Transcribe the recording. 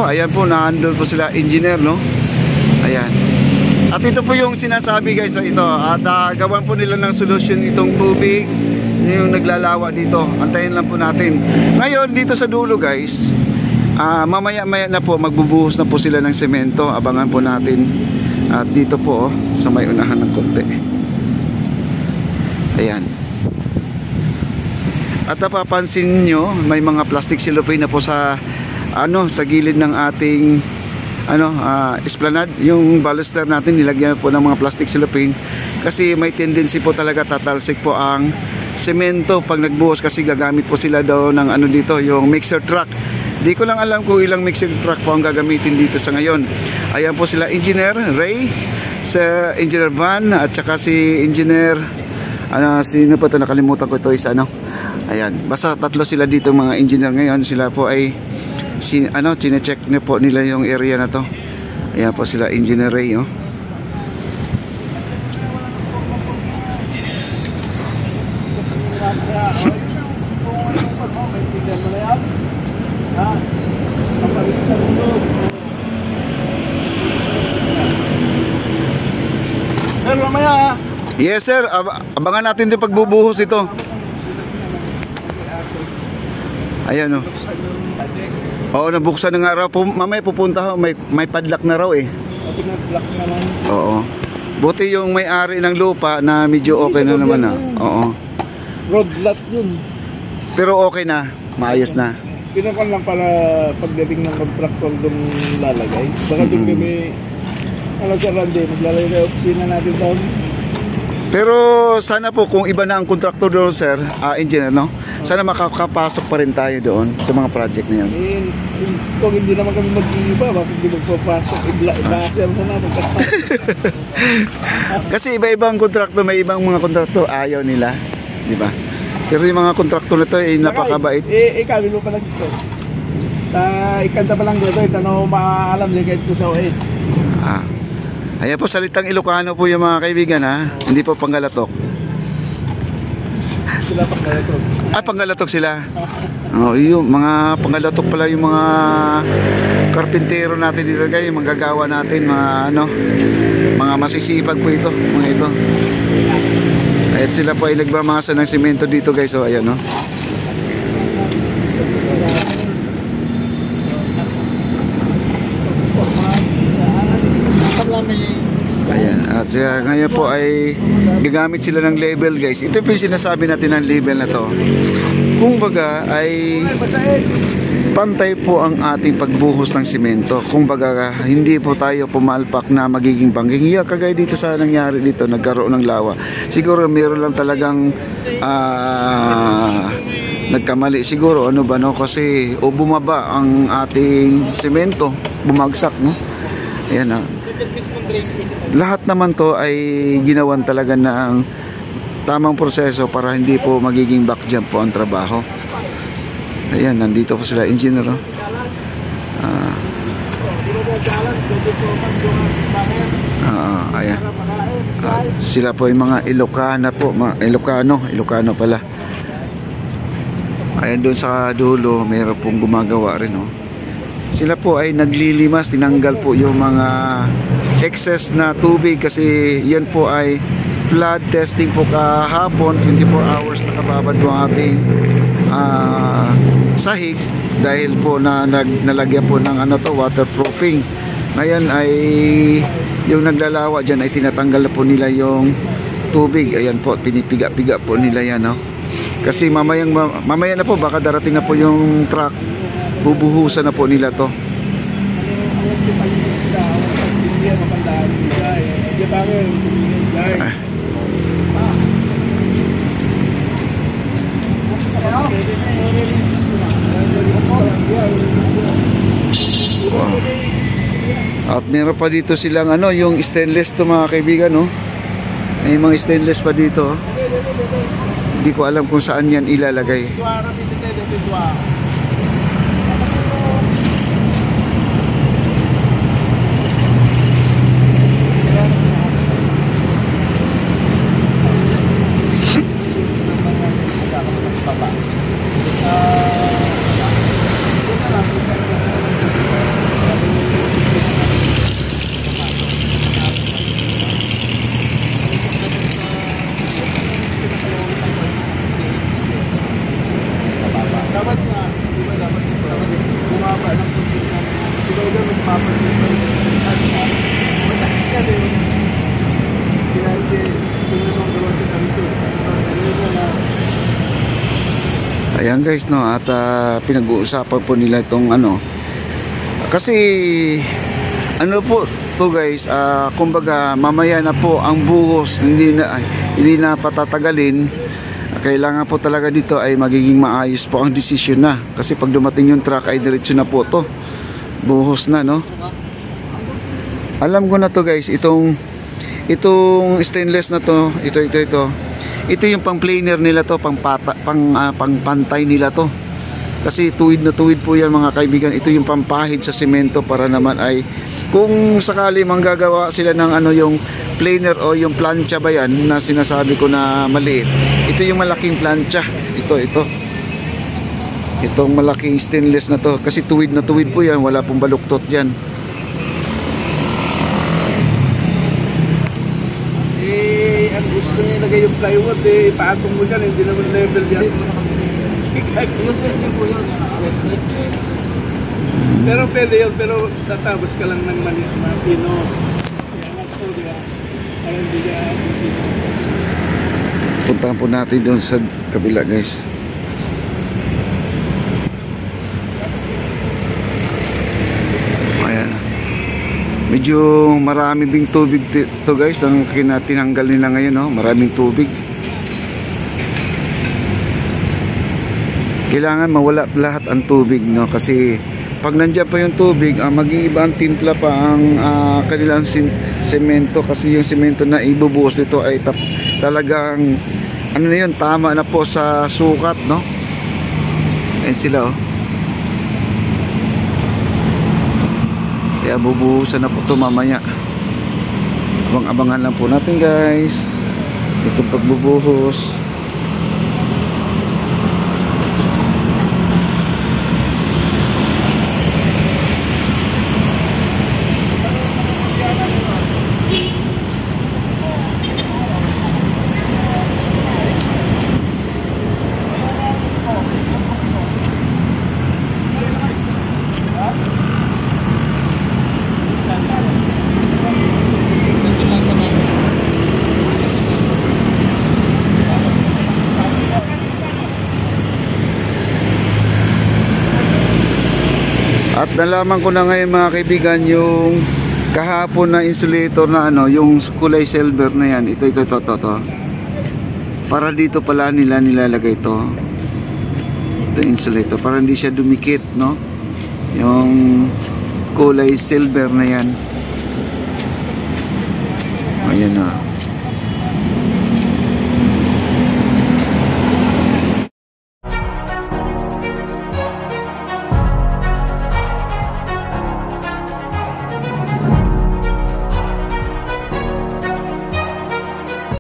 Ayan po, naandun po sila engineer, no? Ayan. At ito po yung sinasabi guys, so ito. At gawan po nila ng solusyon itong tubig yung naglalawa dito. Antayin lang po natin. Ngayon, dito sa dulo guys, mamaya-maya na po, magbubuhos na po sila ng semento. Abangan po natin. At dito po, sa may unahan ng konti. Ayan. At napapansin nyo, may mga plastic cellophane na po sa sa gilid ng ating esplanade. Yung baluster natin nilagyan po ng mga plastic cellophane kasi may tendency po talaga tatalsik po ang semento pag nagbuhos, kasi gagamit po sila daw ng dito, yung mixer truck. Di ko lang alam kung ilang mixer truck po ang gagamitin dito sa ngayon. Ayan po sila Engineer Ray, sa Engineer Van, at saka si Engineer sino pa ito, nakalimutan ko ito, ayan, basta tatlo sila dito mga engineer ngayon. Sila po ay chine-check na po nila yung area na to. Ayan po sila Engineer Ray, oh. Sir, mamaya. Yes sir, abangan natin din pagbubuhos ito. Ayan, oh. Oo, nabuksan na nga raw. Mamaya pupunta ho, may padlock na raw eh. Pinag-block naman. Oo. Buti yung may-ari ng lupa na medyo okay na naman na. Oo. Road lot yun. Pero okay na, maayos na. Pinakon lang para pagdating ng contractor doon lalagay. Baka doon kami sa Randy, maglalagay na opisina natin doon. Pero sana po kung iba na ang kontraktor doon sir, engineer, no? Sana makakapasok pa rin tayo doon sa mga project na yun. Kung hindi naman kami mag-iiba, bakit hindi magpapasok? Ibasel mo na magkakapasok. Kasi iba-ibang kontraktor, may ibang mga kontraktor ayaw nila, di ba? Pero yung mga kontraktor na to ay napakabait. Kami mo pa lang dito. Ikanta pa lang dito, tanong maalam din kahit ko sa OA. Ayan po, salitang Ilocano po yung mga kaibigan, ha? Hindi po Panggalatok. Sila Panggalatok. Panggalatok sila. Yung mga Panggalatok pala yung mga karpintero natin dito guys, yung manggagawa natin, mga masisipag po ito, mga ito. At sila po ay nagmamasa ng simento dito guys, so ayan, no? Ayan, at ngayon po ay gagamit sila ng label guys. Ito po yung sinasabi natin ng label na to. Kung baga ay pantay po ang ating pagbuhos ng simento. Kung baga hindi po tayo pumalpak na magiging bangging. Kagaya dito sa nangyari dito, nagkaroon ng lawa. Siguro meron lang talagang nagkamali siguro, kasi bumaba ang ating simento, bumagsak, no? Ayan, lahat naman to ay ginawan talaga ng tamang proseso para hindi po magiging back jump po ang trabaho. Ayan, nandito po sila engineer, no? Ayan. Sila po yung mga Ilocana po, mga Ilocano pala. Ayan, doon sa dulo mayroon pong gumagawa rin, no? Sila po ay naglilimas, tinanggal po yung mga excess na tubig kasi yan po ay flood testing po kahapon. 24 hours nakababad po ang ating sahig dahil po nalagyan po ng waterproofing. Ngayon ay yung naglalawa dyan ay tinatanggal na po nila yung tubig. Ayan po, pinipiga-piga po nila yan, no? Kasi mamaya na po, baka darating na po yung truck, bubuhusan na po nila to. At meron pa dito silang yung stainless to mga kaibigan, no? May mga stainless pa dito. Hindi ko alam kung saan yan ilalagay. dapat nga, di ba dapat bumaba ng kunti na, di ba daw magpapalit ng sabi nga, matakas siya din. Kaya hindi, tingnan mo gawa sa kanso. Ayan guys, no, at pinag-uusapan po nila itong ano. Kasi ano po to guys, kumbaga mamaya na po ang buhos, hindi na patatagalin. Kailangan po talaga dito ay magiging maayos po ang desisyon na. Kasi pag dumating yung truck ay diretso na po to. Buhos na, no? Alam ko na to guys, itong stainless na to, ito. Ito yung pang planer nila to, pang pantay nila to. Kasi tuwid na tuwid po yan mga kaibigan. Ito yung pampahid sa semento para naman ay kung sakali manggagawa sila ng ano yung planer o yung plancha ba yan na sinasabi ko na maliit. Ito yung malaking plancha. Itong malaking stainless na to. Kasi tuwid na tuwid po yan. Wala pong baluktot dyan. Ang gusto niya ilagay yung plywood, ipatong mo dyan, hindi naman level yan. Useless din po yun. Pero pwede yun, pero tatapos ka lang ng matino. Kaya hindi ka. Puntahan po natin doon sa kabila guys. Ayan. Medyo marami bing tubig to guys. Ang tinanggal nila ngayon, no? Maraming tubig. Kailangan mawala lahat ang tubig, no? Kasi pag nandiyan pa yung tubig, mag-iiba ang timpla pa ang kanilang semento. Kasi yung semento na ibubuhos nito ay talagang ano na yun, tama na po sa sukat, no? Ayan sila, oh. Kaya bubuhusan na po ito mamaya. Abang-abangan lang po natin guys itong pagbubuhos. At nalaman ko na ngayon mga kaibigan yung kahapon na insulator na ano, yung kulay silver na yan. Ito. Para dito pala nila nilalagay ito. Ito insulator para hindi siya dumikit, no? Yung kulay silver na yan. Ayan na.